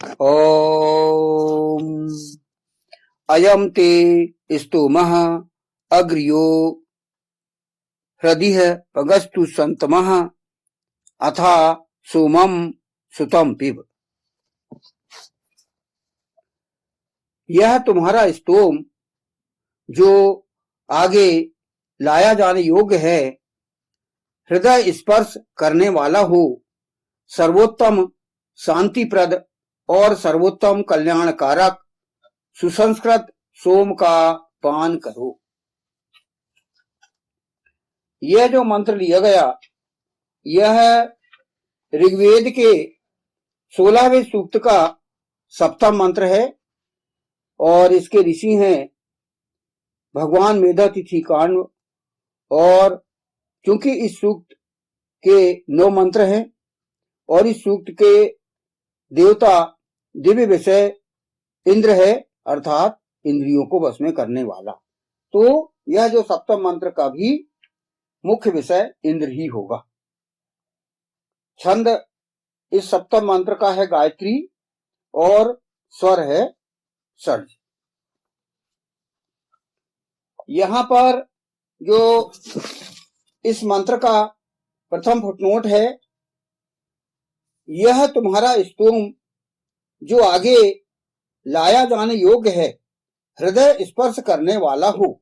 ओम अयम ते स्तोमः अग्र्यो हृदिः पगस्तु संतमः अथा सोमम सुतम पिब। यह तुम्हारा स्तोम जो आगे लाया जाने योग्य है, हृदय स्पर्श करने वाला हो, सर्वोत्तम शांतिप्रद और सर्वोत्तम कल्याणकारक सुसंस्कृत सोम का पान करो। यह जो मंत्र लिया गया, यह ऋग्वेद के 16वें सूक्त का 7वां मंत्र है और इसके ऋषि हैं भगवान मेधातिथि काण्व। और चूंकि इस सूक्त के 9 मंत्र हैं और इस सूक्त के देवता दिव्य विषय इंद्र है, अर्थात इंद्रियों को वश में करने वाला, तो यह जो 7वां मंत्र का भी मुख्य विषय इंद्र ही होगा। छंद इस 7वां मंत्र का है गायत्री और स्वर है षड्ज। यहां पर जो इस मंत्र का प्रथम फुटनोट है, यह तुम्हारा स्तोम जो आगे लाया जाने योग्य है, हृदय स्पर्श करने वाला हो,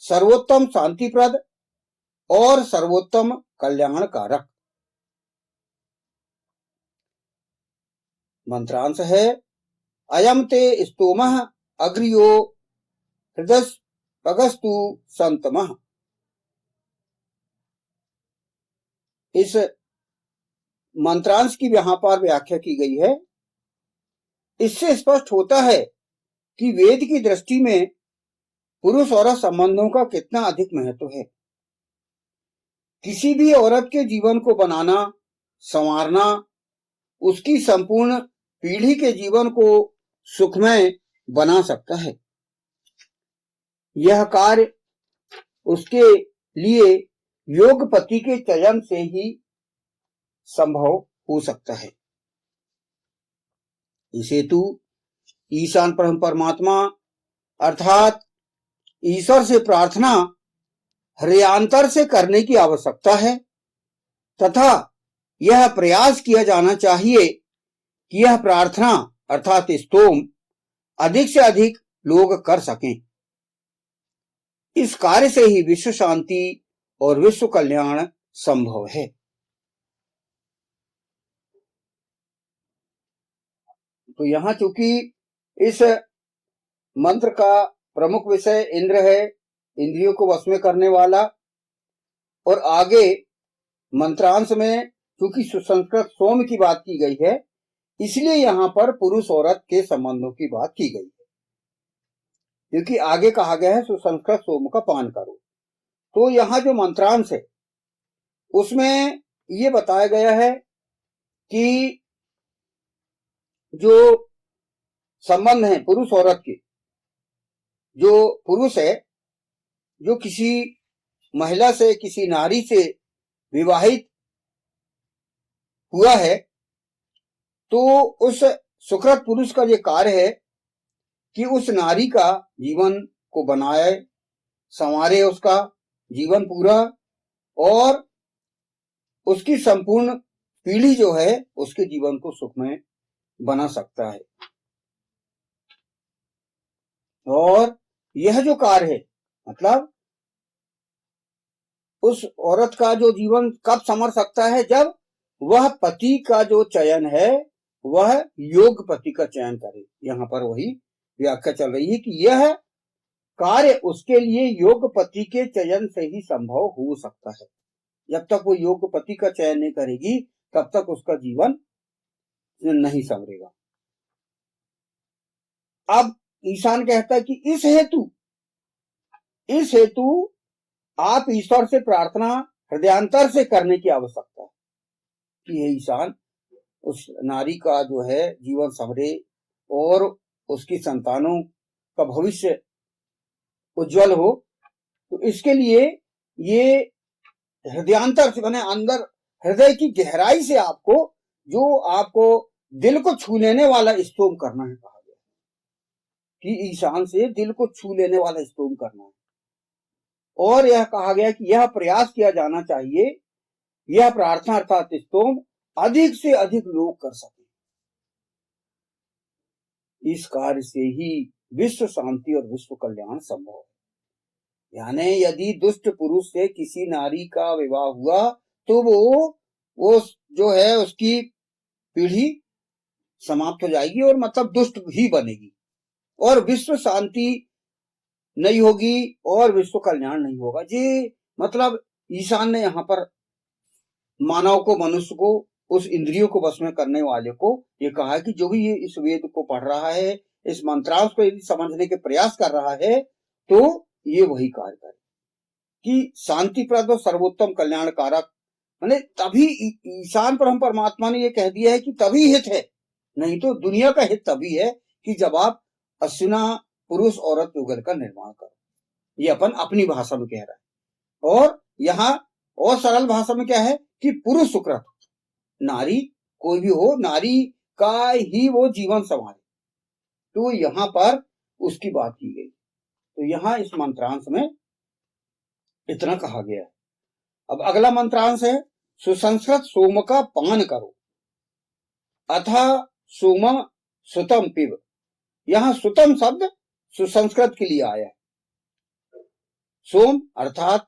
सर्वोत्तम शांतिप्रद और सर्वोत्तम कल्याणकारक। मंत्रांश है अयम ते स्तोमः अग्र्यो हृदय पगस्तु संतमः। इस मंत्रांश की यहां पर व्याख्या की गई है। इससे स्पष्ट होता है कि वेद की दृष्टि में पुरुष औरत संबंधों का कितना अधिक महत्व है। किसी भी औरत के जीवन को बनाना, संवारना, उसकी संपूर्ण पीढ़ी के जीवन को सुखमय बना सकता है। यह कार्य उसके लिए योग पति के चयन से ही संभव हो सकता है। इस हेतु ईशान परमात्मा अर्थात ईश्वर से प्रार्थना हृदयांतर से करने की आवश्यकता है तथा यह प्रयास किया जाना चाहिए कि यह प्रार्थना अर्थात स्तोम अधिक से अधिक लोग कर सकें। इस कार्य से ही विश्व शांति और विश्व कल्याण संभव है। तो यहां चूंकि इस मंत्र का प्रमुख विषय इंद्र है, इंद्रियों को वश में करने वाला, और आगे मंत्रांश में चूंकि सुसंस्कृत सोम की बात की गई है, इसलिए यहां पर पुरुष औरत के संबंधों की बात की गई है, क्योंकि आगे कहा गया है सुसंस्कृत सोम का पान करो। तो यहां जो मंत्रांश है उसमें ये बताया गया है कि जो संबंध है पुरुष औरत के, जो पुरुष है जो किसी महिला से, किसी नारी से विवाहित हुआ है, तो उस सुकृत पुरुष का ये कार्य है कि उस नारी का जीवन को बनाए, संवारे उसका जीवन पूरा, और उसकी संपूर्ण पीढ़ी जो है उसके जीवन को सुखमय बना सकता है। और यह जो कार्य है, मतलब उस औरत का जो जीवन कब संवर सकता है, जब वह पति का जो चयन है वह योग पति का चयन करे। यहां पर वही व्याख्या चल रही है कि यह कार्य उसके लिए योग पति के चयन से ही संभव हो सकता है। जब तक वो योग पति का चयन नहीं करेगी तब तक उसका जीवन नहीं संवरेगा। अब ईशान कहता है कि इस हेतु आप ईश्वर से प्रार्थना हृदयांतर से करने की आवश्यकता है कि हे ईशान, उस नारी का जो है जीवन संवरे और उसकी संतानों का भविष्य उज्जवल हो। तो इसके लिए ये हृदयांतर से, माने अंदर हृदय की गहराई से आपको दिल को छू लेने वाला स्तोम करना है, कहा गया कि ईशान से दिल को छू लेने वाला स्तोम करना है। और यह कहा गया कि यह प्रयास किया जाना चाहिए, यह प्रार्थना अर्थात स्तोम अधिक से अधिक लोग कर सके। इस कार्य से ही विश्व शांति और विश्व कल्याण संभव है। यानी यदि दुष्ट पुरुष से किसी नारी का विवाह हुआ तो वो जो है उसकी पीढ़ी समाप्त हो जाएगी और मतलब दुष्ट ही बनेगी और विश्व शांति नहीं होगी और विश्व कल्याण नहीं होगा। जी मतलब ईशान ने यहाँ पर मानव को, मनुष्य को, उस इंद्रियों को वश में करने वाले को ये कहा कि जो भी ये इस वेद को पढ़ रहा है, इस मंत्रांश को यदि समझने के प्रयास कर रहा है तो ये वही कार्य करे कि शांतिप्रद और सर्वोत्तम कल्याण कारक। मैंने तभी ईशान पर हम परमात्मा ने ये कह दिया है कि तभी हित है, नहीं तो दुनिया का हित तभी है कि जब आप अश्विना पुरुष औरत युगल का निर्माण करो। ये अपन अपनी भाषा में कह रहा है। और यहाँ और सरल भाषा में क्या है कि पुरुष सुकृत, नारी कोई भी हो, नारी का ही वो जीवन संवारे, तो यहाँ पर उसकी बात की गई। तो यहाँ इस मंत्रांश में इतना कहा गया है। अब अगला मंत्रांश है सुसंस्कृत सोम का पान करो अथा सोमम सुतम पिब। यहाँ सुतम शब्द सुसंस्कृत के लिए आया है। सोम अर्थात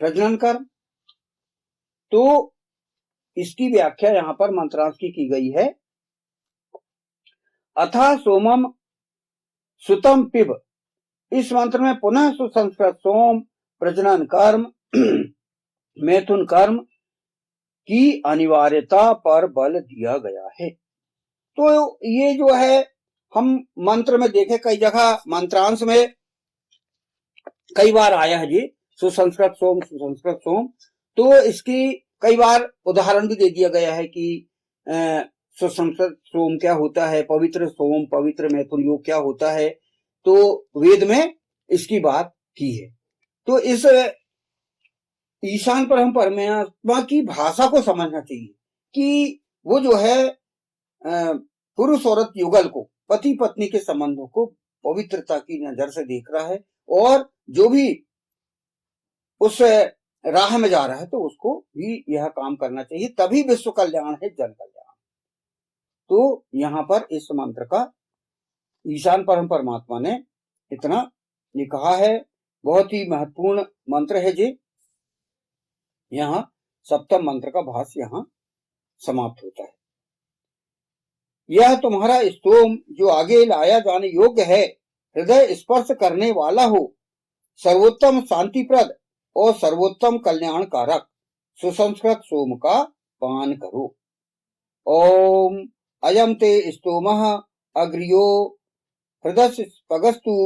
प्रजनन कर्म, तो इसकी व्याख्या यहाँ पर मंत्रांश की गई है अथा सोमम सुतम पिब। इस मंत्र में पुनः सुसंस्कृत सोम, प्रजनन कर्म, मैथुन कर्म की अनिवार्यता पर बल दिया गया है। तो ये जो है हम मंत्र में देखे, कई जगह मंत्रांश में कई बार आया है जी सुसंस्कृत सोम, सुसंस्कृत सोम। तो इसकी कई बार उदाहरण भी दे दिया गया है कि सुसंस्कृत सोम क्या होता है, पवित्र सोम, पवित्र मैथुन योग क्या होता है। तो वेद में इसकी बात की है। तो इस ईशान पर हम परमात्मा की भाषा को समझना चाहिए कि वो जो है पुरुष औरत युगल को, पति पत्नी के संबंधों को पवित्रता की नजर से देख रहा है और जो भी उस राह में जा रहा है तो उसको भी यह काम करना चाहिए, तभी विश्व कल्याण है, जन कल्याण। तो यहाँ पर इस मंत्र का ईशान परम परमात्मा ने इतना ये कहा है। बहुत ही महत्वपूर्ण मंत्र है जी। यहाँ सप्तम मंत्र का भाष्य यहाँ समाप्त होता है। यह तुम्हारा स्तोम जो आगे लाया जाने योग्य है, हृदय स्पर्श करने वाला हो, सर्वोत्तम शांतिप्रद और सर्वोत्तम कल्याण कारक सुसंस्कृत सोम का पान करो। ओम अयम ते स्तोमः अग्र्यो हृदय पगस्तु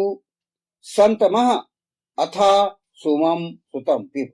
संतमः अथा सोमम सुतम पिब।